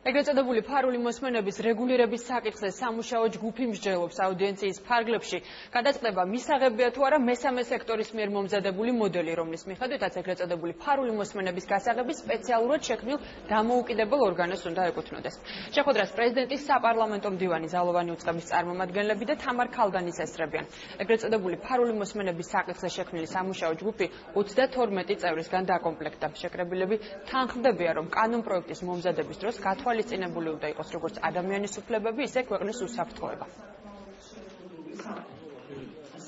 ეგრეთ წოდებული ფარული მოსმენების რეგულირების საკითხზე სამუშაო ჯგუფი მსჯელობს აუდიენციის ფარგლებში. გადაწყდება მისაღებია თუ არა მესამე სექტორის მიერ მომზადებული მოდელი, რომლის მიხედვითაც ეგრეთ წოდებული ფარული მოსმენების გასაღები სპეციალურად შექმნილ დამოუკიდებელ ორგანოს უნდა ეკუთვნოდეს. შეხვედრას პრეზიდენტის საპარლამენტო მდივანი, ზალოვანი უწყების წარმომადგენლები და თამარ ქალდანის ესწრებიან. ეგრეთ წოდებული ფარული მოსმენების საკითხზე შექმნილი სამუშაო ჯგუფი 32 წევრისგან დაკომპლექტდა. შეკრებილები თანხმდებიან, რომ კანონპროექტის მომზადების დროს გათვალისწინებული უნდა იყოს როგორც ადამიანის უფლებები, ისე ქვეყნის უსაფრთხოება.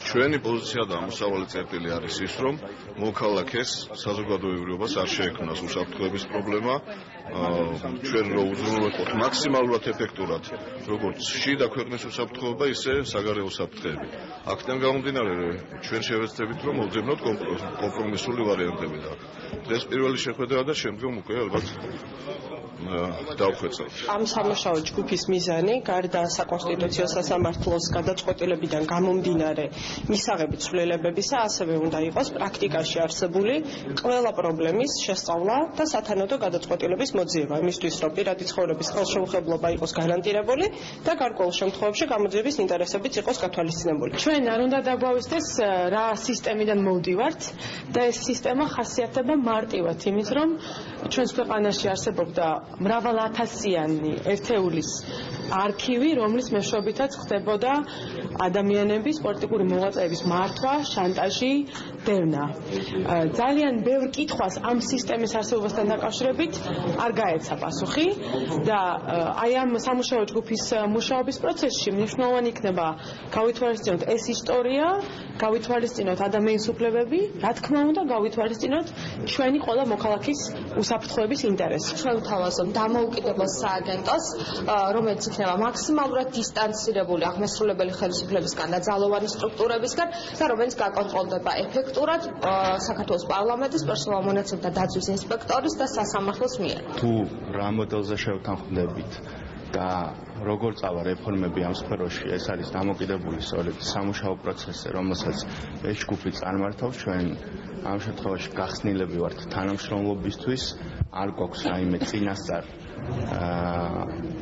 ჩვენი პოზიცია და მოსავალი წერტილი არის ის, რომ მოქალაქეს საზოგადოებრივობას არ შეექმნას უსაფრთხოების პრობლემა. ჩვენ რო უზრუნველყოთ მაქსიმალურად ეფექტურად როგორც შიდა ქვეყნის უსაფრთხოება, ისე საგარეო საფრთხეები. აქედან გამომდინარე, ჩვენ შევეცდებით, რომ მოვძებნოთ კომპრომისული ვარიანტები და დღეს პირველი შეხვედრა და შემდგომ უკვე ალბათ დავხვეწავთ. ამ სამუშაო ჯგუფის მიზანი გარდა საკონსტიტუციო სასამართლოს გადაწყვეტილებიდან გამომდინარე მისაღები ცვლილებებისა, ასევე უნდა იყოს პრაქტიკაში არსებული ყველა პრობლემის შესწავლა და სათანადო გადაწყვეტილების მოძიება, იმისთვის რომ პირადი ცხოვრების ხელშეუხებლობა იყოს გარანტირებული და გარკვეულ შემთხვევებში გამოძიების ინტერესებიც იყოს გათვალისწინებული. ჩვენ არ უნდა დაგვავისდეს რა სისტემიდან მოვდივართ და ეს სისტემა ხასიათდება მარტივად იმით, რომ ჩვენს ქვეყანაში არსებობდა მრავალათასიანი ერთეულის არქივი, რომლის მეშვეობითაც ხდებოდა ადამიანების პოლიტიკური მოღვაწეების მართვა, შანტაჟი, დევნა. ძალიან ბევრ კითხვას ამ სისტემის არსებობასთან დაკავშირებით არ გაეცა პასუხი და აი ამ სამუშაო ჯგუფის მუშაობის პროცესში მნიშვნელოვანი იქნება გავითვალისწინოთ ეს ისტორია, გავითვალისწინოთ ადამიანის უფლებები, რა თქმა უნდა გავითვალისწინოთ ჩვენი ყველა მოქალაქის უსაფრთხოების ინტერესი. ჩვენ ვთავაზობთ დამოუკიდებელ სააგენტოს, რომელიც იქნება მაქსიმალურად დისტანცირებული აღმასრულებელი ხელისუფლებისგან და ძალოვანი სტრუქტურებისგან და რომელიც გაკონტროლდება ეფექტურად საქართველოს პარლამენტის პერსონალ მონაცემთა დაცვის ინსპექტორის და სასამართლოს მიერ. თუ რა მოდელზე შევთანხმდებით და როგორ წავა რეფორმები ამ სფეროში, ეს არის დამოკიდებული სწორედ სამუშაო პროცესზე, რომელსაც ეს ჯგუფი წარმართავს. ჩვენ ამ შემთხვევაში გახსნილები ვართ თანამშრომლობისთვის, არ გვაქვს რაიმე წინასწარ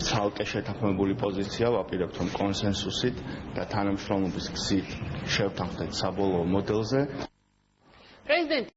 ცალკე შეთანხმებული პოზიცია, ვაპირებთ რომ კონსენსუსით და თანამშრომლობის გზით შევთანხმდეთ საბოლოო მოდელზე. პრეზიდენტი